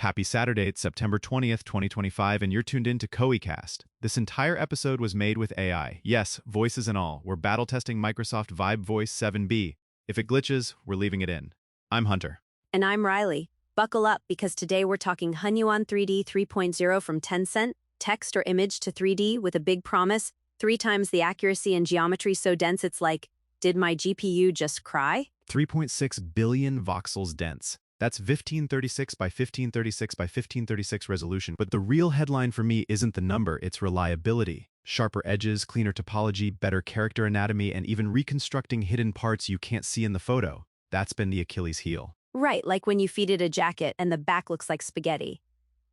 Happy Saturday, it's September 20th, 2025, and you're tuned in to KoiCast. This entire episode was made with AI. Yes, voices and all. We're battle testing Microsoft Vibe Voice 7B. If it glitches, we're leaving it in. I'm Hunter. And I'm Riley. Buckle up because today we're talking Hunyuan 3D 3.0 from Tencent, text or image to 3D with a big promise, 3 times the accuracy and geometry so dense it's like, did my GPU just cry? 3.6 billion voxels dense. That's 1536 by 1536 by 1536 resolution. But the real headline for me isn't the number, it's reliability. Sharper edges, cleaner topology, better character anatomy, and even reconstructing hidden parts you can't see in the photo. That's been the Achilles heel. Right, like when you feed it a jacket and the back looks like spaghetti.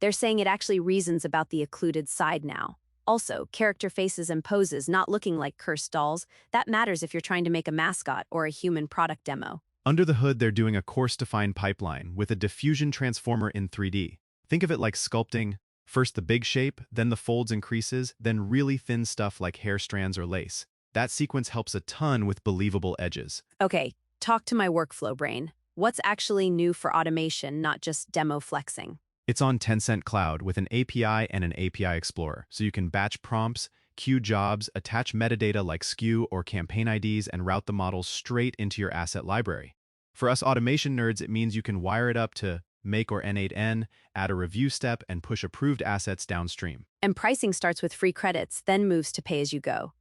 They're saying it actually reasons about the occluded side now. Also, character faces and poses not looking like cursed dolls. That matters if you're trying to make a mascot or a human product demo. Under the hood, they're doing a coarse-defined pipeline with a diffusion transformer in 3D. Think of it like sculpting, first the big shape, then the folds and creases, then really thin stuff like hair strands or lace. That sequence helps a ton with believable edges. Okay, talk to my workflow brain. What's actually new for automation, not just demo flexing? It's on Tencent Cloud with an API and an API Explorer, so you can batch prompts, queue jobs, attach metadata like SKU or campaign IDs, and route the models straight into your asset library. For us automation nerds, it means you can wire it up to make or N8N, add a review step, and push approved assets downstream. And pricing starts with free credits, then moves to pay-as-you-go,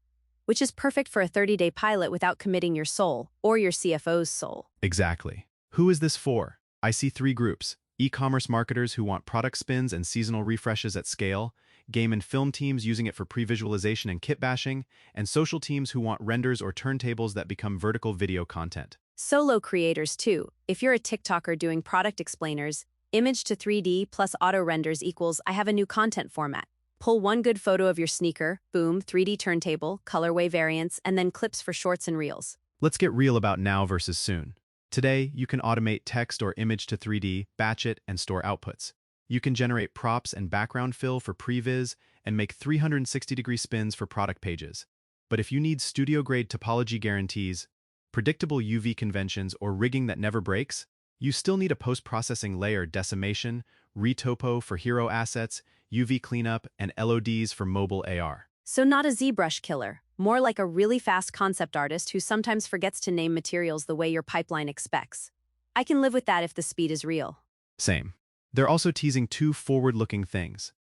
which is perfect for a 30-day pilot without committing your soul or your CFO's soul. Exactly. Who is this for? I see 3 groups. E-commerce marketers who want product spins and seasonal refreshes at scale, game and film teams using it for pre-visualization and kit bashing, and social teams who want renders or turntables that become vertical video content. Solo creators too. If you're a TikToker doing product explainers, image to 3D plus auto renders equals I have a new content format. Pull one good photo of your sneaker, boom, 3D turntable, colorway variants, and then clips for shorts and reels. Let's get real about now versus soon. Today, you can automate text or image to 3D, batch it, and store outputs. You can generate props and background fill for previs and make 360-degree spins for product pages. But if you need studio-grade topology guarantees, predictable UV conventions, or rigging that never breaks, you still need a post-processing layer decimation, retopo for hero assets, UV cleanup, and LODs for mobile AR. So not a ZBrush killer, more like a really fast concept artist who sometimes forgets to name materials the way your pipeline expects. I can live with that if the speed is real. Same. They're also teasing 2 forward-looking things.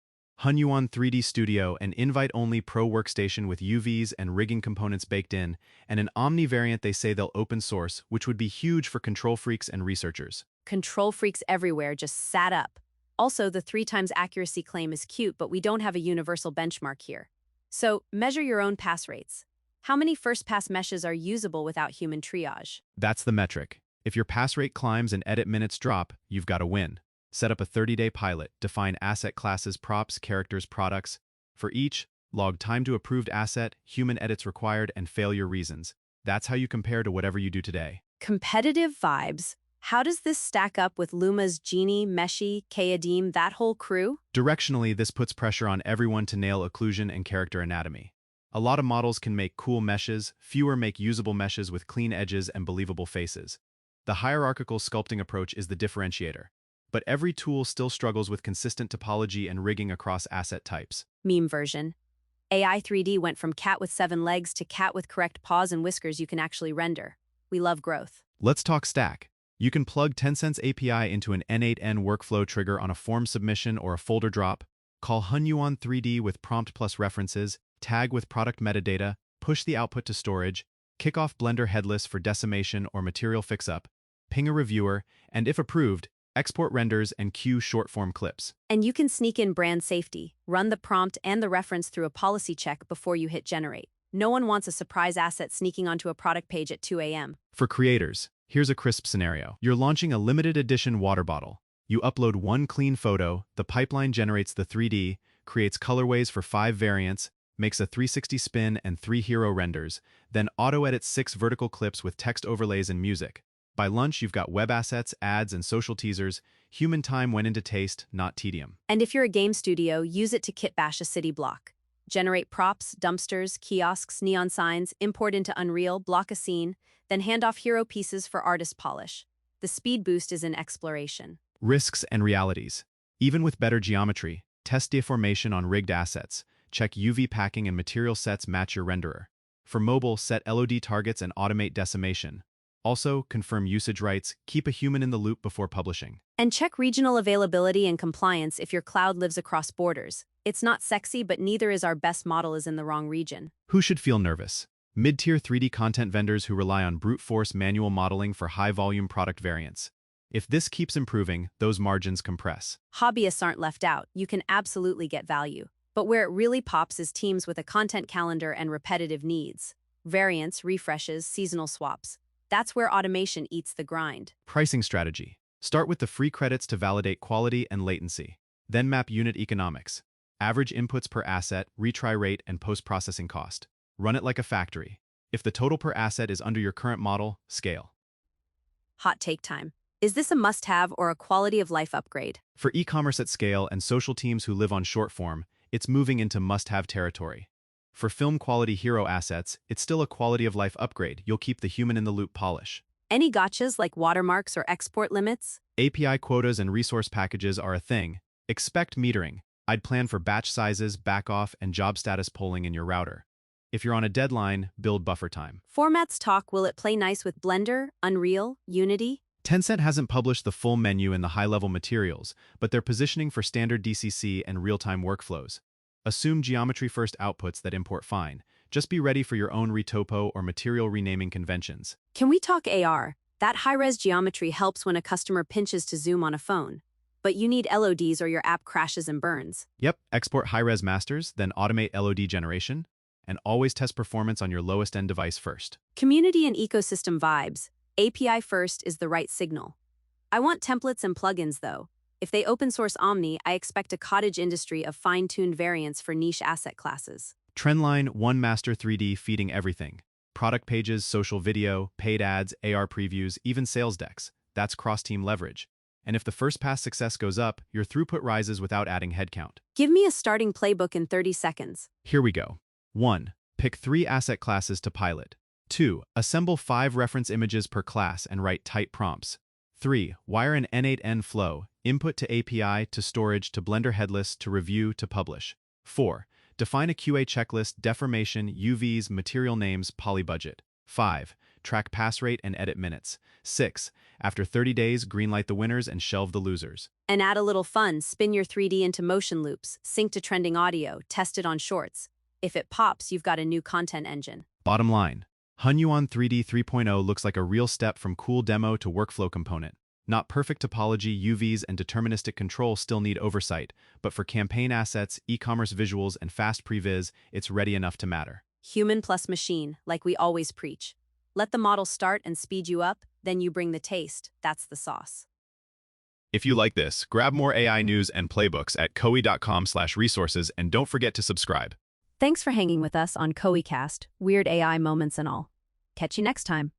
Hunyuan 3D Studio, an invite-only pro workstation with UVs and rigging components baked in, and an Omni variant they say they'll open source, which would be huge for control freaks and researchers. Control freaks everywhere just sat up. Also, the 3 times accuracy claim is cute, but we don't have a universal benchmark here. So, measure your own pass rates. How many first-pass meshes are usable without human triage? That's the metric. If your pass rate climbs and edit minutes drop, you've got a win. Set up a 30-day pilot, define asset classes, props, characters, products. For each, log time to approved asset, human edits required, and failure reasons. That's how you compare to whatever you do today. Competitive vibes. How does this stack up with Luma's Genie, Meshi, Kayadim, that whole crew? Directionally, this puts pressure on everyone to nail occlusion and character anatomy. A lot of models can make cool meshes, fewer make usable meshes with clean edges and believable faces. The hierarchical sculpting approach is the differentiator. But every tool still struggles with consistent topology and rigging across asset types. Meme version. AI 3D went from cat with 7 legs to cat with correct paws and whiskers you can actually render. We love growth. Let's talk stack. You can plug Tencent's API into an N8N workflow trigger on a form submission or a folder drop, call Hunyuan 3D with prompt plus references, tag with product metadata, push the output to storage, kick off Blender headless for decimation or material fix-up, ping a reviewer, and if approved, export renders and queue short-form clips. And you can sneak in brand safety. Run the prompt and the reference through a policy check before you hit generate. No one wants a surprise asset sneaking onto a product page at 2 a.m. For creators, here's a crisp scenario. You're launching a limited edition water bottle. You upload 1 clean photo, the pipeline generates the 3D, creates colorways for 5 variants, makes a 360 spin and 3 hero renders, then auto-edits 6 vertical clips with text overlays and music. By lunch, you've got web assets, ads, and social teasers. Human time went into taste, not tedium. And if you're a game studio, use it to kit bash a city block. Generate props, dumpsters, kiosks, neon signs, import into Unreal, block a scene, then hand off hero pieces for artist polish. The speed boost is in exploration. Risks and realities. Even with better geometry, test deformation on rigged assets. Check UV packing and material sets match your renderer. For mobile, set LOD targets and automate decimation. Also, confirm usage rights, keep a human in the loop before publishing. And check regional availability and compliance if your cloud lives across borders. It's not sexy, but neither is our best model is in the wrong region. Who should feel nervous? Mid-tier 3D content vendors who rely on brute force manual modeling for high-volume product variants. If this keeps improving, those margins compress. Hobbyists aren't left out. You can absolutely get value. But where it really pops is teams with a content calendar and repetitive needs. Variants, refreshes, seasonal swaps. That's where automation eats the grind. Pricing strategy. Start with the free credits to validate quality and latency. Then map unit economics. Average inputs per asset, retry rate, and post-processing cost. Run it like a factory. If the total per asset is under your current model, scale. Hot take time. Is this a must-have or a quality-of-life upgrade? For e-commerce at scale and social teams who live on short form, it's moving into must-have territory. For film-quality hero assets, it's still a quality-of-life upgrade. You'll keep the human-in-the-loop polish. Any gotchas like watermarks or export limits? API quotas and resource packages are a thing. Expect metering. I'd plan for batch sizes, backoff, and job status polling in your router. If you're on a deadline, build buffer time. Formats talk, will it play nice with Blender, Unreal, Unity? Tencent hasn't published the full menu in the high-level materials, but they're positioning for standard DCC and real-time workflows. Assume geometry-first outputs that import fine. Just be ready for your own retopo or material renaming conventions. Can we talk AR? That high-res geometry helps when a customer pinches to zoom on a phone. But you need LODs or your app crashes and burns. Yep, export high-res masters, then automate LOD generation, and always test performance on your lowest-end device first. Community and ecosystem vibes. API first is the right signal. I want templates and plugins, though. If they open source Omni, I expect a cottage industry of fine-tuned variants for niche asset classes. Trendline, One Master 3D feeding everything. Product pages, social video, paid ads, AR previews, even sales decks. That's cross-team leverage. And if the first pass success goes up, your throughput rises without adding headcount. Give me a starting playbook in 30 seconds. Here we go. 1. Pick 3 asset classes to pilot. 2. Assemble 5 reference images per class and write tight prompts. 3. Wire an N8N flow, input to API, to storage, to Blender headless, to review, to publish. 4. Define a QA checklist, deformation, UVs, material names, poly budget. 5. Track pass rate and edit minutes. 6. After 30 days, greenlight the winners and shelve the losers. And add a little fun, spin your 3D into motion loops, sync to trending audio, test it on shorts. If it pops, you've got a new content engine. Bottom line. Hunyuan 3D 3.0 looks like a real step from cool demo to workflow component. Not perfect topology, UVs, and deterministic control still need oversight, but for campaign assets, e-commerce visuals, and fast previs, it's ready enough to matter. Human plus machine, like we always preach. Let the model start and speed you up, then you bring the taste. That's the sauce. If you like this, grab more AI news and playbooks at koei.com/resources, and don't forget to subscribe. Thanks for hanging with us on KoeiCast, weird AI moments and all. Catch you next time.